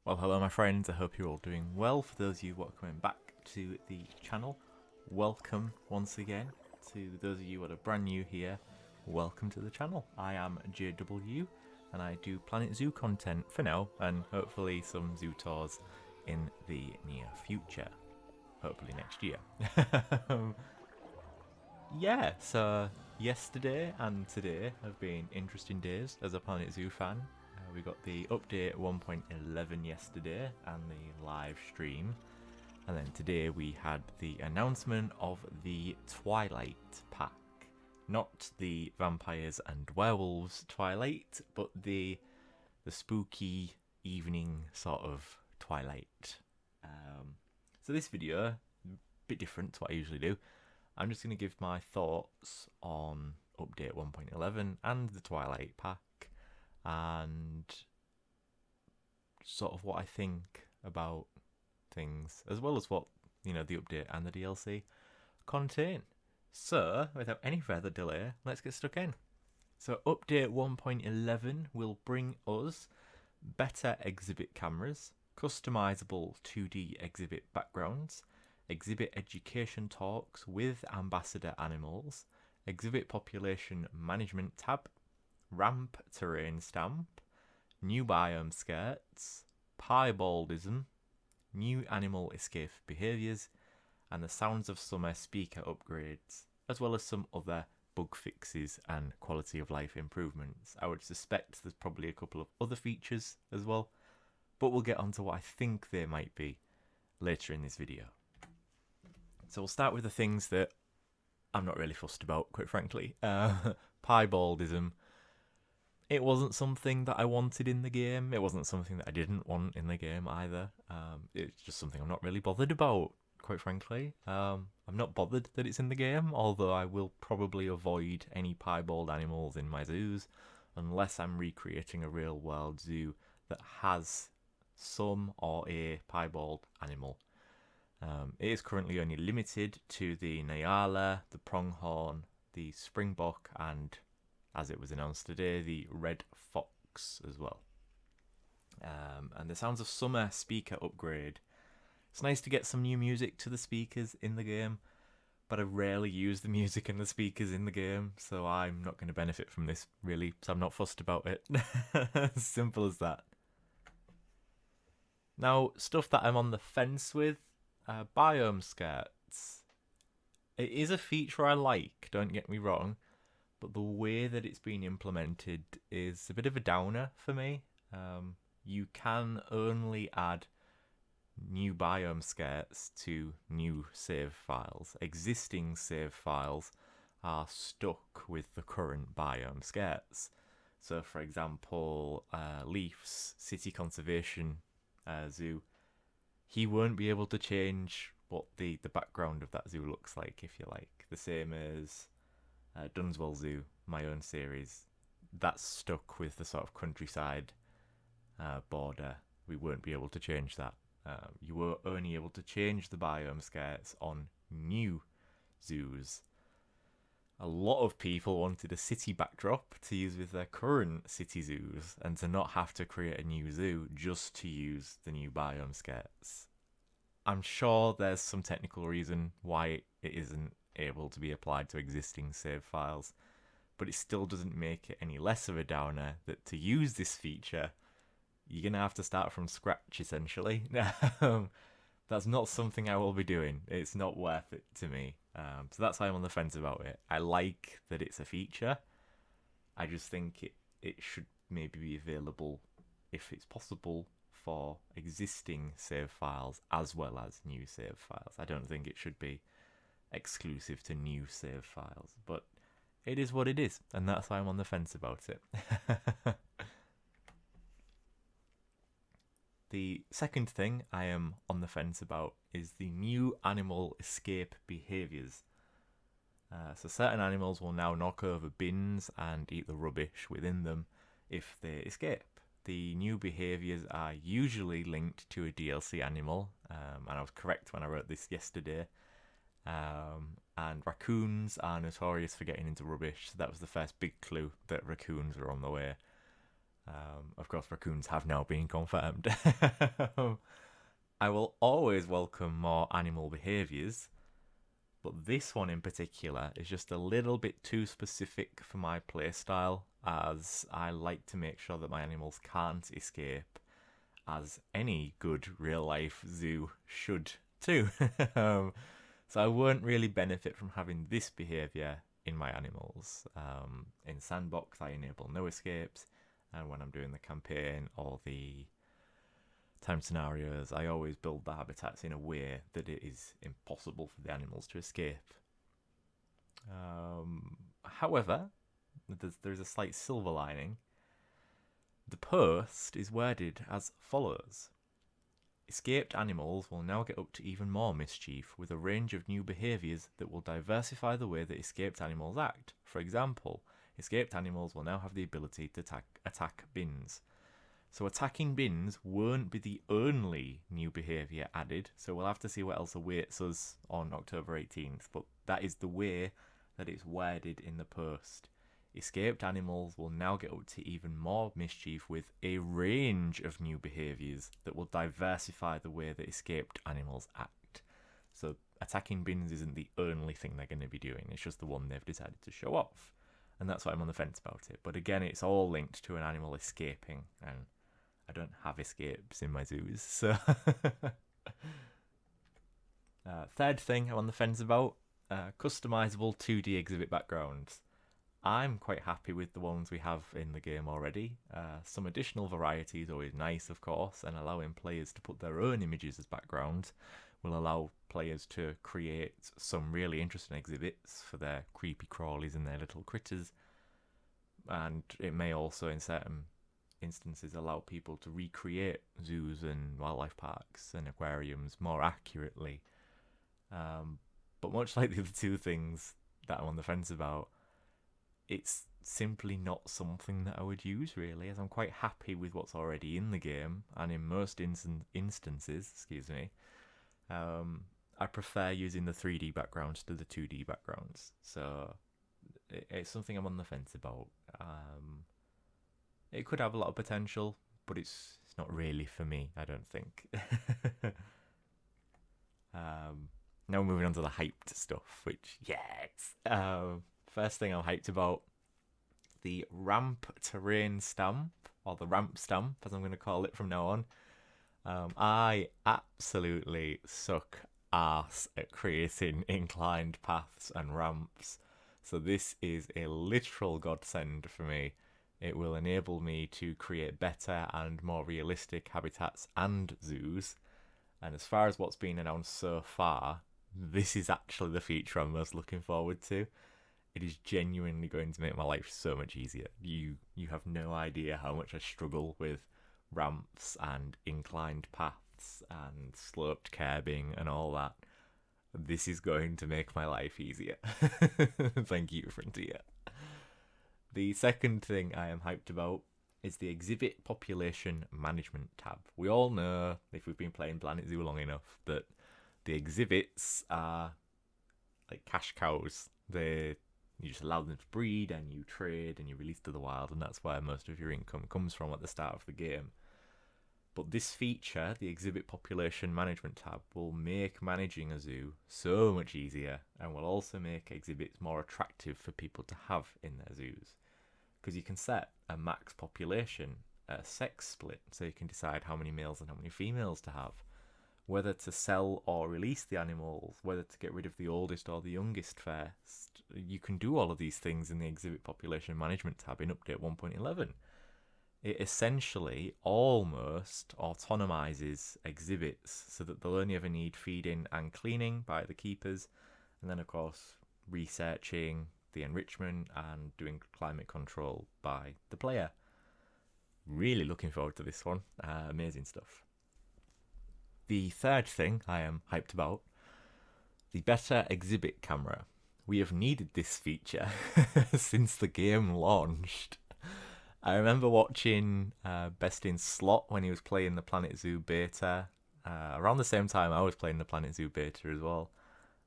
Well, hello my friends, I hope you're all doing well. For those of you who are coming back to the channel, welcome once again. To those of you that are brand new here, welcome to the channel. I am JW and I do Planet Zoo content for now and hopefully some zoo tours in the near future. Hopefully next year. Yeah, so yesterday and today have been interesting days as a Planet Zoo fan. We got the update 1.11 yesterday and the live stream, and then today we had the announcement of the Twilight Pack. Not the vampires and werewolves Twilight, but the spooky evening sort of Twilight. So this video, a bit different to what I usually do. I'm just going to give my thoughts on update 1.11 and the Twilight Pack, and sort of what I think about things, as well as what, the update and the DLC contain. So, without any further delay, let's get stuck in. So, update 1.11 will bring us better exhibit cameras, customizable 2D exhibit backgrounds, exhibit education talks with ambassador animals, exhibit population management tab, ramp terrain stamp, new biome skirts, piebaldism, new animal escape behaviours, and the Sounds of Summer speaker upgrades, as well as some other bug fixes and quality of life improvements. I would suspect there's probably a couple of other features as well, but we'll get onto what I think they might be later in this video. So we'll start with the things that I'm not really fussed about, quite frankly. Piebaldism. It wasn't something that I wanted in the game. It wasn't something that I didn't want in the game either. It's just something I'm not really bothered about, quite frankly. I'm not bothered that it's in the game, although I will probably avoid any piebald animals in my zoos unless I'm recreating a real world zoo that has some or a piebald animal. It is currently only limited to the Nyala, the pronghorn, the springbok, and, as it was announced today, the red fox as well. And the Sounds of Summer speaker upgrade. It's nice to get some new music to the speakers in the game, but I rarely use the music and the speakers in the game, so I'm not going to benefit from this, really, so I'm not fussed about it. Simple as that. Now, stuff that I'm on the fence with, biome skirts. It is a feature I like, don't get me wrong, but the way that it's been implemented is a bit of a downer for me. You can only add new biome skirts to new save files. Existing save files are stuck with the current biome skirts. So, for example, Leaf's City Conservation Zoo, he won't be able to change what the background of that zoo looks like, if you like. The same as Dunswell Zoo, my own series. That's stuck with the sort of countryside border. We won't be able to change that. You were only able to change the biome skirts on new zoos. A lot of people wanted a city backdrop to use with their current city zoos and to not have to create a new zoo just to use the new biome skirts. I'm sure there's some technical reason why it isn't able to be applied to existing save files, but it still doesn't make it any less of a downer that to use this feature, you're going to have to start from scratch, essentially. That's not something I will be doing. It's not worth it to me. So that's why I'm on the fence about it. I like that it's a feature. I just think it should maybe be available, if it's possible, for existing save files as well as new save files. I don't think it should be exclusive to new save files, but it is what it is, and that's why I'm on the fence about it. The second thing I am on the fence about is the new animal escape behaviours. So certain animals will now knock over bins and eat the rubbish within them if they escape. The new behaviours are usually linked to a DLC animal, and I was correct when I wrote this yesterday. And raccoons are notorious for getting into rubbish, so that was the first big clue that raccoons were on the way. Of course, raccoons have now been confirmed. I will always welcome more animal behaviours, but this one in particular is just a little bit too specific for my playstyle, as I like to make sure that my animals can't escape, as any good real life zoo should too. So I won't really benefit from having this behaviour in my animals. In Sandbox, I enable no escapes, and when I'm doing the campaign or the time scenarios, I always build the habitats in a way that it is impossible for the animals to escape. However, there's a slight silver lining. The post is worded as follows. Escaped animals will now get up to even more mischief with a range of new behaviours that will diversify the way that escaped animals act. For example, escaped animals will now have the ability to attack bins. So attacking bins won't be the only new behaviour added, so we'll have to see what else awaits us on October 18th, but that is the way that it's worded in the post. Escaped animals will now get up to even more mischief with a range of new behaviours that will diversify the way that escaped animals act. So attacking bins isn't the only thing they're going to be doing, it's just the one they've decided to show off. And that's why I'm on the fence about it. But again, it's all linked to an animal escaping, and I don't have escapes in my zoos, so... Third thing I'm on the fence about, customizable 2D exhibit backgrounds. I'm quite happy with the ones we have in the game already. Some additional variety is always nice, of course, and allowing players to put their own images as background will allow players to create some really interesting exhibits for their creepy crawlies and their little critters. And it may also, in certain instances, allow people to recreate zoos and wildlife parks and aquariums more accurately. But much like the other two things that I'm on the fence about, it's simply not something that I would use, really, as I'm quite happy with what's already in the game, and in most instances, I prefer using the 3D backgrounds to the 2D backgrounds. So it's something I'm on the fence about. It could have a lot of potential, but it's not really for me, I don't think. Now moving on to the hyped stuff, which, yes! First thing I'm hyped about, the ramp terrain stamp, or the ramp stamp, as I'm going to call it from now on. I absolutely suck ass at creating inclined paths and ramps, so this is a literal godsend for me. It will enable me to create better and more realistic habitats and zoos, and as far as what's been announced so far, this is actually the feature I'm most looking forward to. It is genuinely going to make my life so much easier. You have no idea how much I struggle with ramps and inclined paths and sloped curbing and all that. This is going to make my life easier. Thank you, Frontier. The second thing I am hyped about is the Exhibit Population Management tab. We all know, if we've been playing Planet Zoo long enough, that the exhibits are like cash cows. You just allow them to breed, and you trade, and you release to the wild, and that's where most of your income comes from at the start of the game. But this feature, the Exhibit Population Management tab, will make managing a zoo so much easier, and will also make exhibits more attractive for people to have in their zoos. Because you can set a max population, a sex split, so you can decide how many males and how many females to have, whether to sell or release the animals, whether to get rid of the oldest or the youngest first. You can do all of these things in the Exhibit Population Management tab in Update 1.11. It essentially almost autonomizes exhibits so that they'll only ever need feeding and cleaning by the keepers, and then of course researching, the enrichment, and doing climate control by the player. Really looking forward to this one. Amazing stuff. The third thing I am hyped about, the better exhibit camera. We have needed this feature since the game launched. I remember watching Best in Slot when he was playing the Planet Zoo beta. Around the same time I was playing the Planet Zoo beta as well.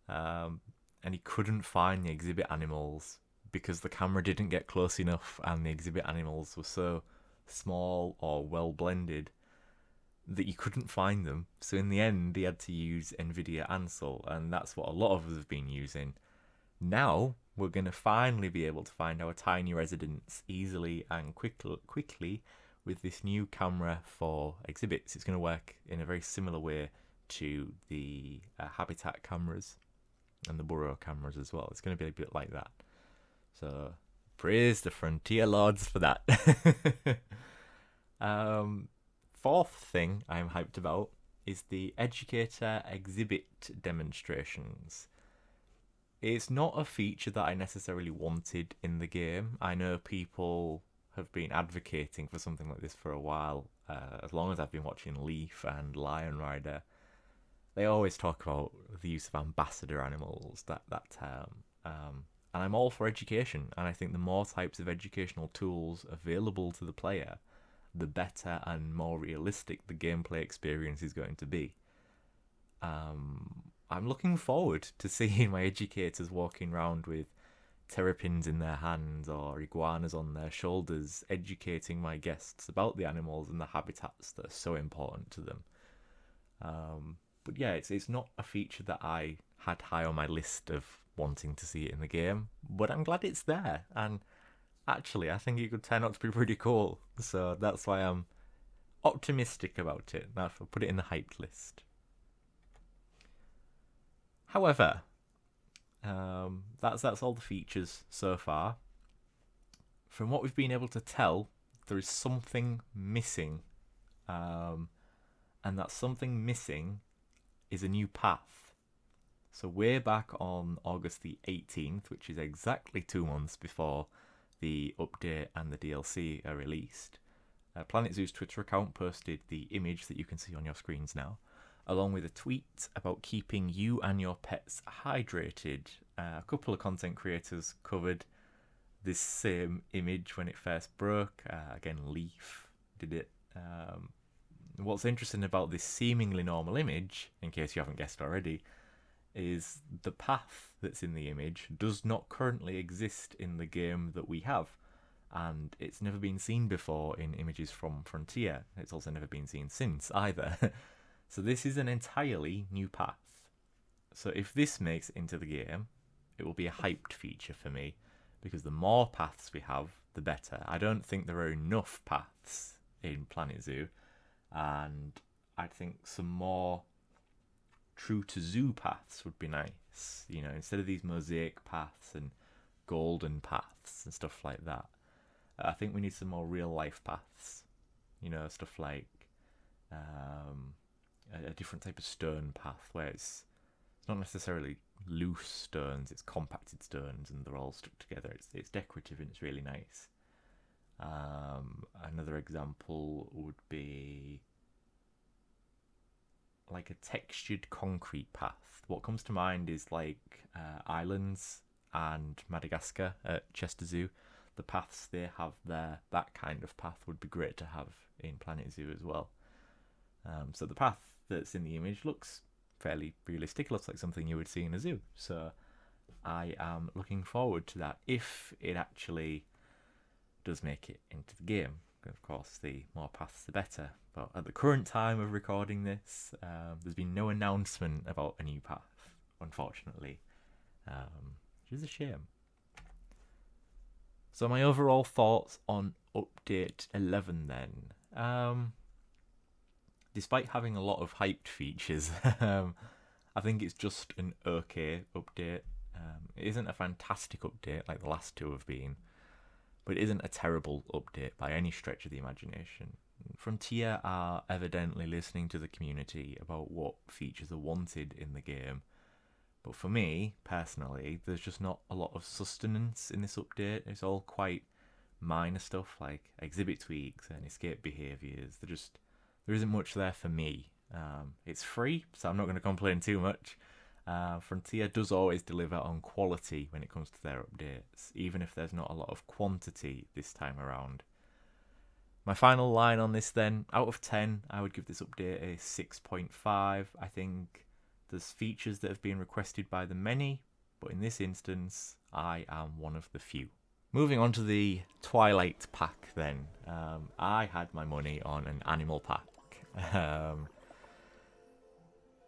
And he couldn't find the exhibit animals because the camera didn't get close enough and the exhibit animals were so small or well blended that you couldn't find them. So in the end, he had to use NVIDIA Ansel, and that's what a lot of us have been using. Now we're going to finally be able to find our tiny residents easily and quickly with this new camera for exhibits. It's going to work in a very similar way to the habitat cameras and the burrow cameras as well. It's going to be a bit like that. So praise the Frontier Lords for that. Fourth thing I'm hyped about is the Educator exhibit demonstrations. It's not a feature that I necessarily wanted in the game. I know people have been advocating for something like this for a while. As long as I've been watching Leaf and Lion Rider, they always talk about the use of ambassador animals, that term. And I'm all for education, and I think the more types of educational tools available to the player, the better and more realistic the gameplay experience is going to be. I'm looking forward to seeing my educators walking around with terrapins in their hands or iguanas on their shoulders, educating my guests about the animals and the habitats that are so important to them. But yeah, it's not a feature that I had high on my list of wanting to see it in the game, but I'm glad it's there, and actually I think it could turn out to be pretty cool, so that's why I'm optimistic about it. I'll put it in the hyped list. However, that's all the features so far. From what we've been able to tell, there is something missing, and that something missing is a new path. So way back on August the 18th, which is exactly 2 months before the update and the DLC are released, Planet Zoo's Twitter account posted the image that you can see on your screens now, along with a tweet about keeping you and your pets hydrated. A couple of content creators covered this same image when it first broke. Again, Leaf did it. What's interesting about this seemingly normal image, in case you haven't guessed already, is the path that's in the image does not currently exist in the game that we have, and it's never been seen before in images from Frontier. It's also never been seen since either. So this is an entirely new path. So if this makes it into the game, it will be a hyped feature for me, because the more paths we have, the better. I don't think there are enough paths in Planet Zoo, and I think some more true to zoo paths would be nice. You know, instead of these mosaic paths and golden paths and stuff like that, I think we need some more real life paths. You know, stuff like a different type of stone path where it's not necessarily loose stones, it's compacted stones and they're all stuck together. It's decorative and it's really nice. Another example would be like a textured concrete path. What comes to mind is like islands and Madagascar at Chester Zoo. The paths they have there, that kind of path would be great to have in Planet Zoo as well. So the path that's in the image looks fairly realistic. It looks like something you would see in a zoo. So I am looking forward to that if it actually does make it into the game. Of course, the more paths the better. But at the current time of recording this, there's been no announcement about a new path, unfortunately, which is a shame. So my overall thoughts on Update 11 then. Despite having a lot of hyped features, I think it's just an okay update. It isn't a fantastic update like the last two have been, but it isn't a terrible update by any stretch of the imagination. Frontier are evidently listening to the community about what features are wanted in the game, but for me, personally, there's just not a lot of sustenance in this update. It's all quite minor stuff like exhibit tweaks and escape behaviours. There isn't much there for me. It's free, so I'm not going to complain too much. Frontier does always deliver on quality when it comes to their updates, even if there's not a lot of quantity this time around. My final line on this then, out of 10, I would give this update a 6.5. I think there's features that have been requested by the many, but in this instance, I am one of the few. Moving on to the Twilight Pack then. I had my money on an animal pack.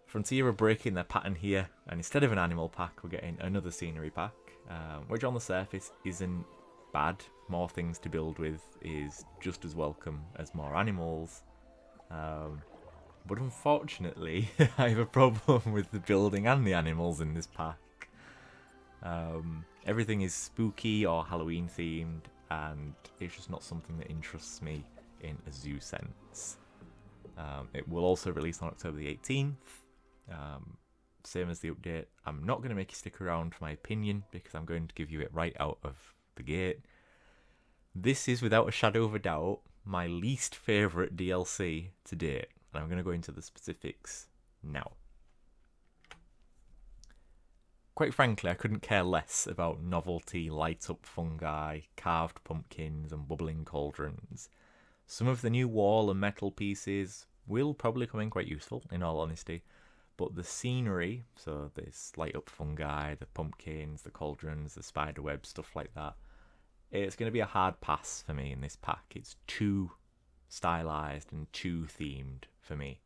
Frontier are breaking their pattern here, and instead of an animal pack, we're getting another scenery pack, which on the surface isn't bad. More things to build with is just as welcome as more animals. But unfortunately, I have a problem with the building and the animals in this pack. Everything is spooky or Halloween themed, and it's just not something that interests me in a zoo sense. It will also release on October the 18th. Same as the update. I'm not going to make you stick around for my opinion because I'm going to give you it right out of the gate. This is, without a shadow of a doubt, my least favourite DLC to date, and I'm going to go into the specifics now. Quite frankly, I couldn't care less about novelty, light-up fungi, carved pumpkins, and bubbling cauldrons. Some of the new wall and metal pieces will probably come in quite useful, in all honesty, but the scenery, so this light-up fungi, the pumpkins, the cauldrons, the spiderweb, stuff like that, it's going to be a hard pass for me in this pack. It's too stylized and too themed for me.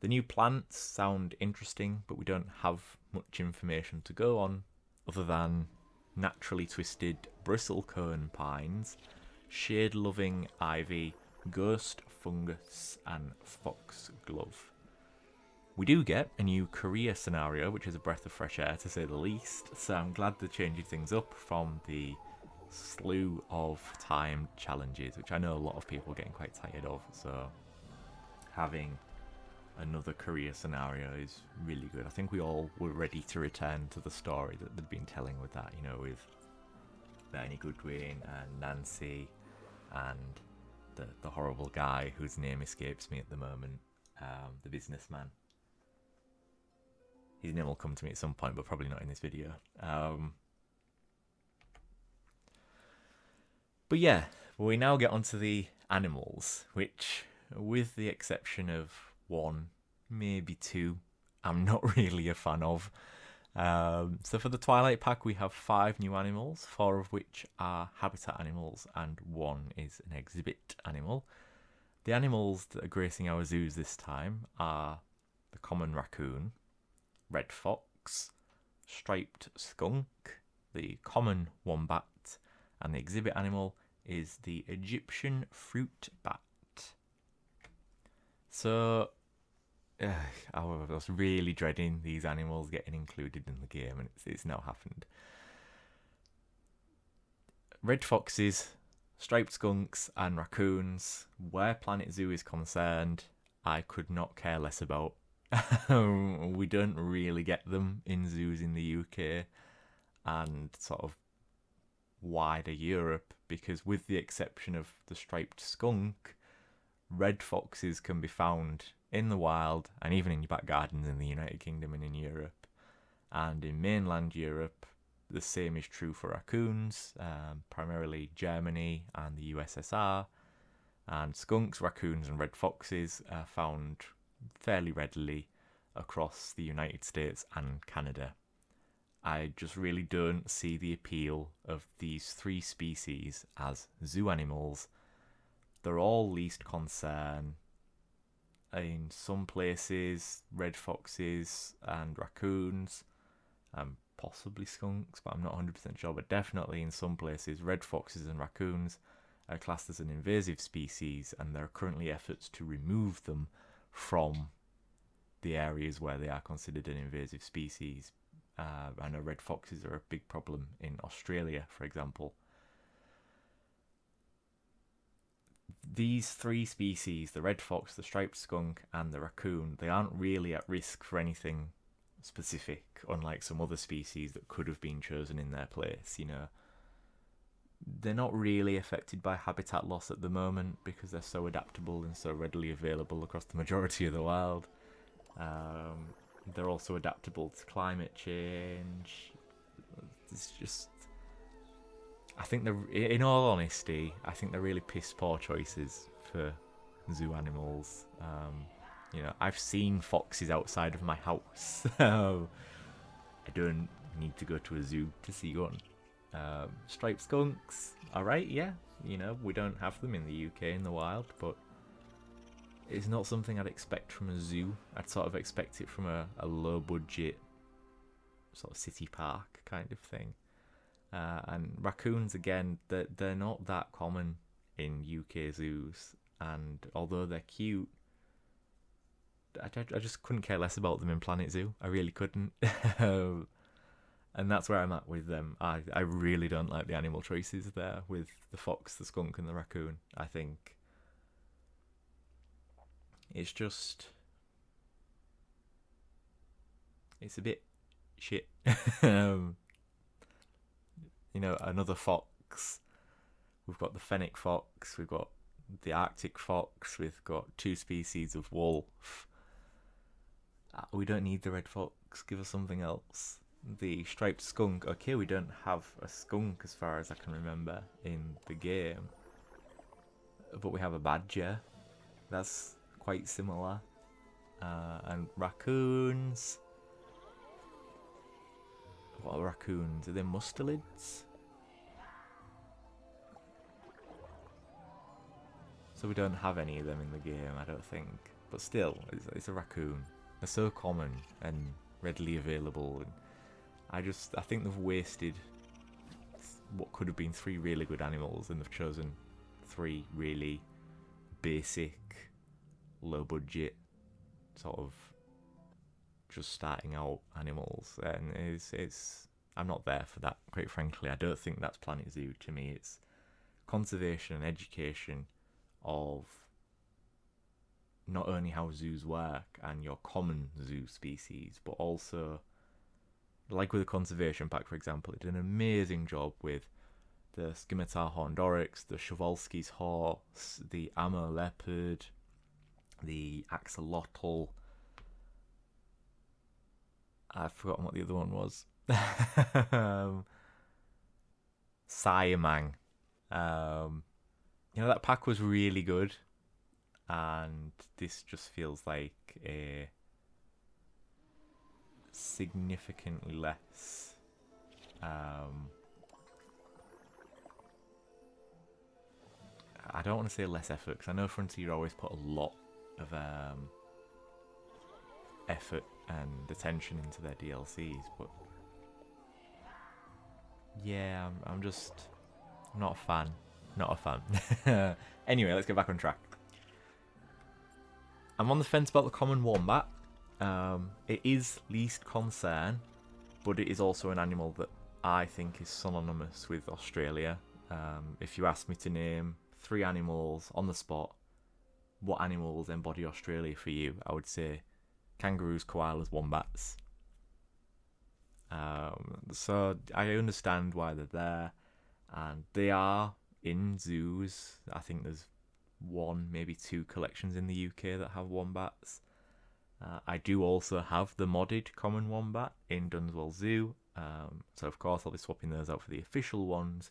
The new plants sound interesting, but we don't have much information to go on other than naturally twisted bristlecone pines, shade-loving ivy, ghost fungus, and foxglove. We do get a new career scenario, which is a breath of fresh air to say the least, so I'm glad they're changing things up from the slew of timed challenges, which I know a lot of people are getting quite tired of, so having another career scenario is really good. I think we all were ready to return to the story that they'd been telling with that, you know, with Bernie Goodwin and Nancy and the horrible guy whose name escapes me at the moment, the businessman. His name will come to me at some point, but probably not in this video. But yeah, we now get onto the animals, which, with the exception of one, maybe two, I'm not really a fan of. So for the Twilight Pack, we have 5 new animals, 4 of which are habitat animals, and 1 is an exhibit animal. The animals that are gracing our zoos this time are the common raccoon, red fox, striped skunk, the common wombat, and the exhibit animal is the Egyptian fruit bat. So, I was really dreading these animals getting included in the game, and it's now happened. Red foxes, striped skunks, and raccoons, where Planet Zoo is concerned, I could not care less about. We don't really get them in zoos in the UK and sort of wider Europe, because with the exception of the striped skunk, red foxes can be found in the wild and even in your back gardens in the United Kingdom and in Europe. And in mainland Europe, the same is true for raccoons, primarily Germany and the USSR. And skunks, raccoons, and red foxes are found fairly readily across the United States and Canada. I just really don't see the appeal of these 3 species as zoo animals. They're all least concern. In some places, red foxes and raccoons, and possibly skunks, but I'm not 100% sure, but definitely in some places, red foxes and raccoons are classed as an invasive species, and there are currently efforts to remove them from the areas where they are considered an invasive species. I know red foxes are a big problem in Australia, for example. These 3 species, the red fox, the striped skunk, and the raccoon, they aren't really at risk for anything specific, unlike some other species that could have been chosen in their place, you know. They're not really affected by habitat loss at the moment because they're so adaptable and so readily available across the majority of the wild. They're also adaptable to climate change. It's just, I think in all honesty, I think they're really piss poor choices for zoo animals. You know, I've seen foxes outside of my house. I don't need to go to a zoo to see one. Striped skunks, alright, yeah. You know, we don't have them in the UK in the wild, but it's not something I'd expect from a zoo. I'd sort of expect it from a low budget sort of city park kind of thing. And raccoons, again, they're not that common in UK zoos, and although they're cute, I just couldn't care less about them in Planet Zoo. I really couldn't. And that's where I'm at with them. I really don't like the animal choices there with the fox, the skunk, and the raccoon. I think it's just... it's a bit shit. You know, another fox. We've got the fennec fox. We've got the Arctic fox. We've got 2 species of wolf. We don't need the red fox. Give us something else. The striped skunk. Okay, we don't have a skunk as far as I can remember in the game. But we have a badger. That's quite similar. And raccoons. What are raccoons? Are they mustelids? So we don't have any of them in the game, I don't think. But still, it's a raccoon. They're so common and readily available. And I think they've wasted what could have been 3 really good animals, and they've chosen 3 really basic, low budget, sort of just starting out animals. And I'm not there for that, quite frankly. I don't think that's Planet Zoo to me. It's conservation and education of not only how zoos work and your common zoo species, but also, like with the conservation pack, for example, it did an amazing job with the scimitar horned oryx, the Przewalski's horse, the Amur leopard, the axolotl. I've forgotten what the other one was. Siamang. You know, that pack was really good, and this just feels like a significantly less I don't want to say less effort, because I know Frontier always put a lot of effort and attention into their DLCs, but yeah, I'm not a fan. Not a fan. Anyway, let's get back on track. I'm on the fence about the common wombat. It is least concern, but it is also an animal that I think is synonymous with Australia. If you ask me to name 3 animals on the spot, what animals embody Australia for you, I would say kangaroos, koalas, wombats. So I understand why they're there, and they are in zoos. I think there's 1, maybe 2 collections in the UK that have wombats. I do also have the modded common wombat in Dunswell Zoo, so of course I'll be swapping those out for the official ones.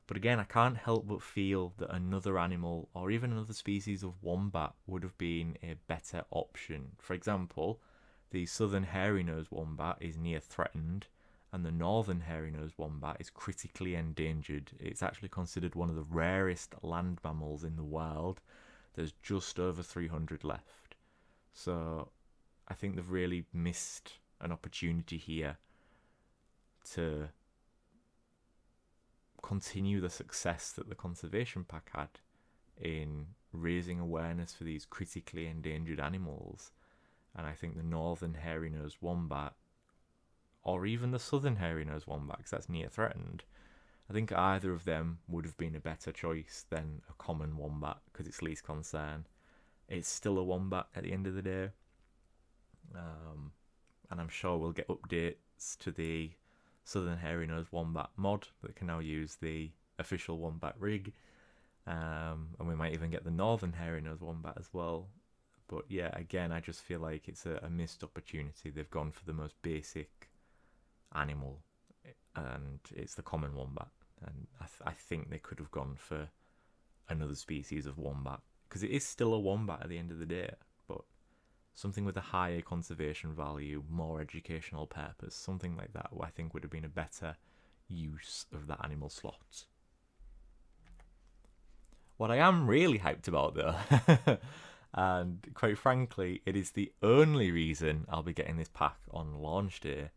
But again, I can't help but feel that another animal, or even another species of wombat, would have been a better option. For example, the southern hairy-nosed wombat is near threatened, and the northern hairy-nosed wombat is critically endangered. It's actually considered one of the rarest land mammals in the world. There's just over 300 left. So I think they've really missed an opportunity here to continue the success that the conservation pack had in raising awareness for these critically endangered animals. And I think the northern hairy-nosed wombat, or even the southern hairy-nosed wombat, because that's near threatened, I think either of them would have been a better choice than a common wombat, because it's least concern. It's still a wombat at the end of the day. And I'm sure we'll get updates to the southern hairy-nosed wombat mod that can now use the official wombat rig. And we might even get the northern hairy-nosed wombat as well. But yeah, again, I just feel like it's a missed opportunity. They've gone for the most basic animal, and it's the common wombat. And I think they could have gone for another species of wombat, because it is still a wombat at the end of the day, but something with a higher conservation value, more educational purpose, something like that, I think would have been a better use of that animal slot. What I am really hyped about though, and quite frankly, it is the only reason I'll be getting this pack on launch day,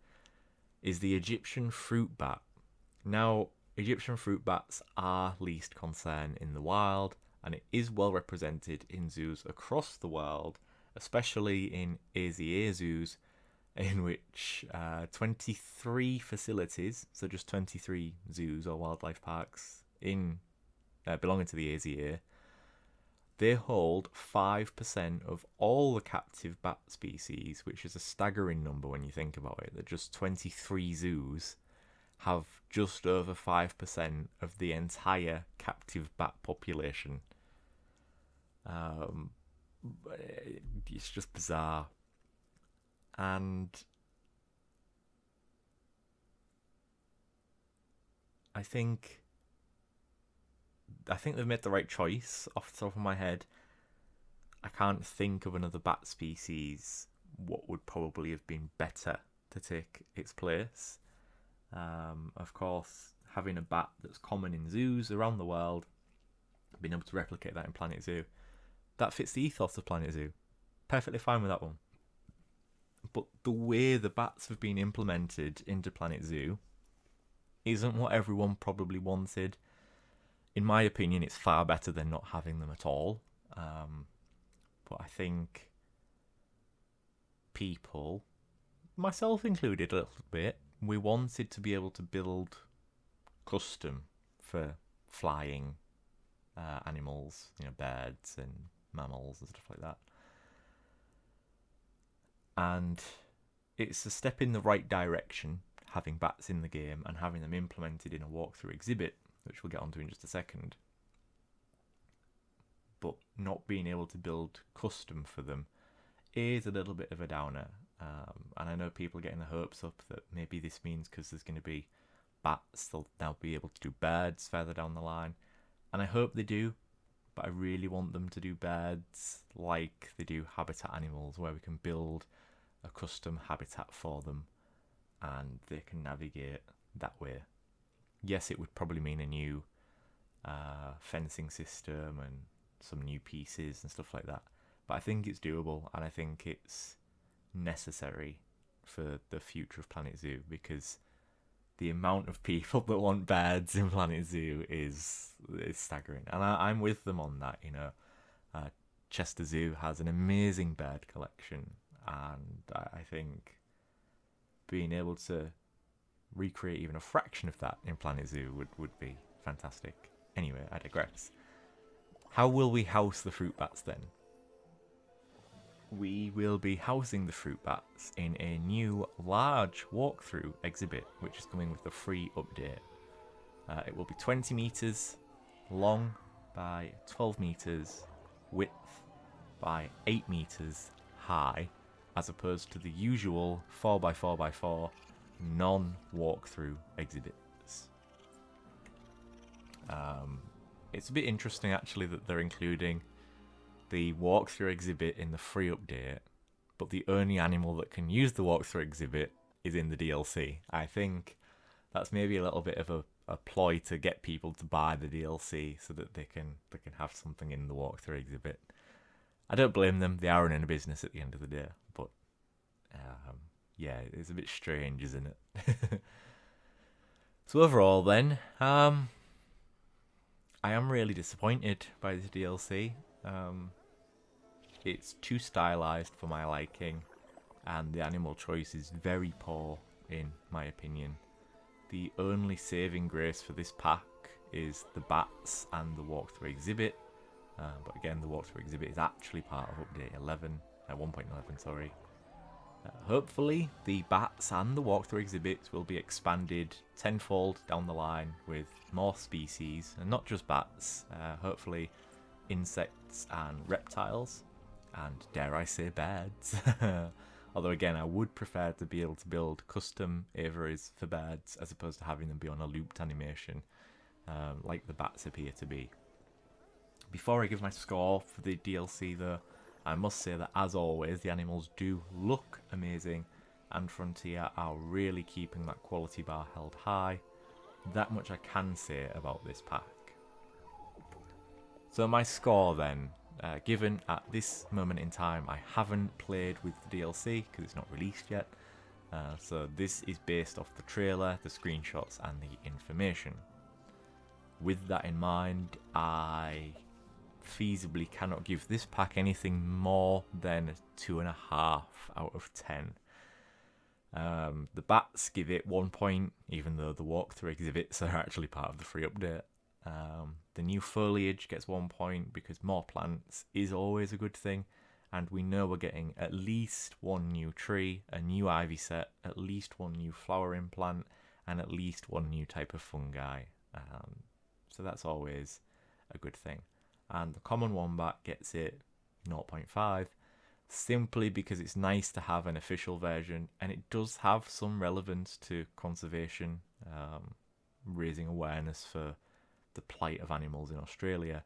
is the Egyptian fruit bat. Now, Egyptian fruit bats are least concern in the wild, and it is well represented in zoos across the world, especially in AZA zoos, in which 23 facilities, so just 23 zoos or wildlife parks in belonging to the AZA, they hold 5% of all the captive bat species, which is a staggering number when you think about it, that just 23 zoos have just over 5% of the entire captive bat population. It's just bizarre. And I think they've made the right choice off the top of my head. I can't think of another bat species what would probably have been better to take its place. Of course, having a bat that's common in zoos around the world, being able to replicate that in Planet Zoo, that fits the ethos of Planet Zoo. Perfectly fine with that one. But the way the bats have been implemented into Planet Zoo isn't what everyone probably wanted. In my opinion, it's far better than not having them at all. But I think people, myself included a little bit, we wanted to be able to build custom for flying animals, birds and mammals and stuff like that. And it's a step in the right direction, having bats in the game and having them implemented in a walkthrough exhibit, which we'll get onto in just a second. But not being able to build custom for them is a little bit of a downer. And I know people are getting their hopes up that maybe this means because there's going to be bats, they'll now be able to do birds further down the line. And I hope they do, but I really want them to do birds like they do habitat animals, where we can build a custom habitat for them and they can navigate that way. Yes, it would probably mean a new fencing system and some new pieces and stuff like that, but I think it's doable, and I think it's necessary for the future of Planet Zoo, because the amount of people that want birds in Planet Zoo is staggering, and I'm with them on that. Chester Zoo has an amazing bird collection, and I think being able to recreate even a fraction of that in Planet Zoo would be fantastic. Anyway, I digress. How will we house the fruit bats then? We will be housing the fruit bats in a new large walkthrough exhibit, which is coming with the free update. It will be 20 meters long by 12 meters width by 8 meters high, as opposed to the usual 4x4x4 non-walkthrough exhibits. It's a bit interesting actually that they're including the walkthrough exhibit in the free update, but the only animal that can use the walkthrough exhibit is in the DLC. I think that's maybe a little bit of a ploy to get people to buy the DLC so that they can have something in the walkthrough exhibit. I don't blame them, they are in a business at the end of the day, but yeah, it's a bit strange, isn't it? So overall then, I am really disappointed by this DLC. It's too stylized for my liking, and the animal choice is very poor in my opinion. The only saving grace for this pack is the bats and the walkthrough exhibit, but again the walkthrough exhibit is actually part of update 1.11, sorry. Hopefully the bats and the walkthrough exhibits will be expanded tenfold down the line with more species, and not just bats, hopefully insects and reptiles, and dare I say birds. Although again, I would prefer to be able to build custom aviaries for birds as opposed to having them be on a looped animation, like the bats appear to be. Before I give my score for the DLC though, I must say that as always, the animals do look amazing, and Frontier are really keeping that quality bar held high. that much I can say about this pack. So my score then, given at this moment in time I haven't played with the DLC because it's not released yet, so this is based off the trailer, the screenshots and the information. With that in mind, I feasibly cannot give this pack anything more than a 2.5 out of 10. The bats give it 1 point, even though the walkthrough exhibits are actually part of the free update. The new foliage gets 1 point because more plants is always a good thing, and we know we're getting at least one new tree, a new ivy set, at least one new flowering plant, and at least one new type of fungi. So that's always a good thing. And the common wombat gets it 0.5, simply because it's nice to have an official version, and it does have some relevance to conservation, raising awareness for the plight of animals in Australia.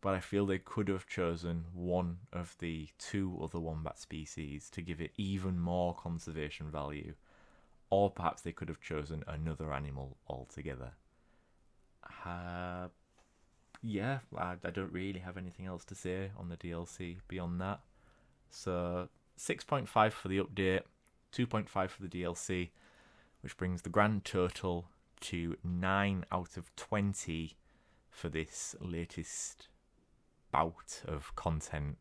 But I feel they could have chosen one of the 2 other wombat species to give it even more conservation value, or perhaps they could have chosen another animal altogether. Yeah, I don't really have anything else to say on the DLC beyond that. So 6.5 for the update, 2.5 for the DLC, which brings the grand total to 9 out of 20 for this latest bout of content.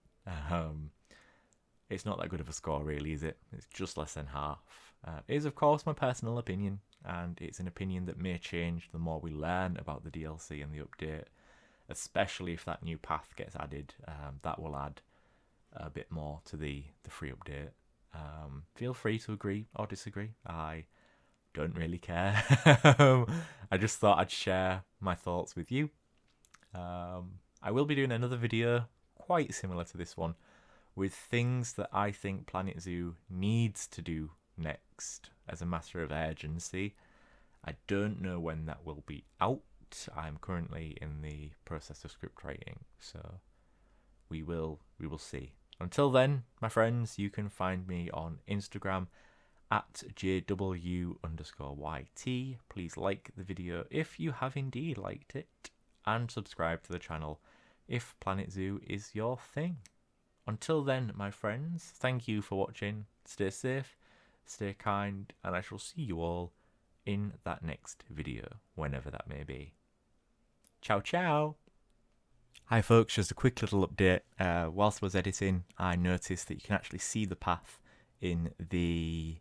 It's not that good of a score really, is it? It's just less than half. It is of course my personal opinion, and it's an opinion that may change the more we learn about the DLC and the update, especially if that new path gets added. That will add a bit more to the free update. Feel free to agree or disagree. I don't really care. I just thought I'd share my thoughts with you. I will be doing another video quite similar to this one with things that I think Planet Zoo needs to do next as a matter of urgency. I don't know when that will be out. I'm currently in the process of script writing, so we will see. Until then, my friends, you can find me on Instagram at jw_yt. Please like the video if you have indeed liked it, and subscribe to the channel if Planet Zoo is your thing. Until then, my friends, thank you for watching. Stay safe, stay kind, and I shall see you all in that next video, whenever that may be. Ciao, ciao! Hi folks, just a quick little update. Whilst I was editing, I noticed that you can actually see the path in the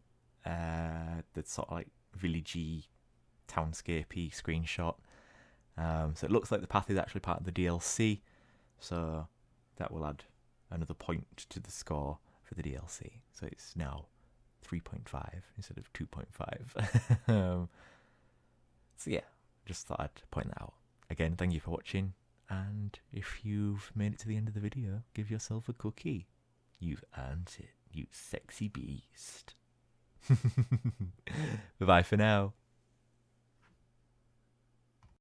sort of like villagey, townscapey screenshot. So it looks like the path is actually part of the DLC, so that will add another point to the score for the DLC. So it's now 3.5 instead of 2.5. So yeah, just thought I'd point that out. Again, thank you for watching, and if you've made it to the end of the video, give yourself a cookie. You've earned it, you sexy beast. Bye-bye for now.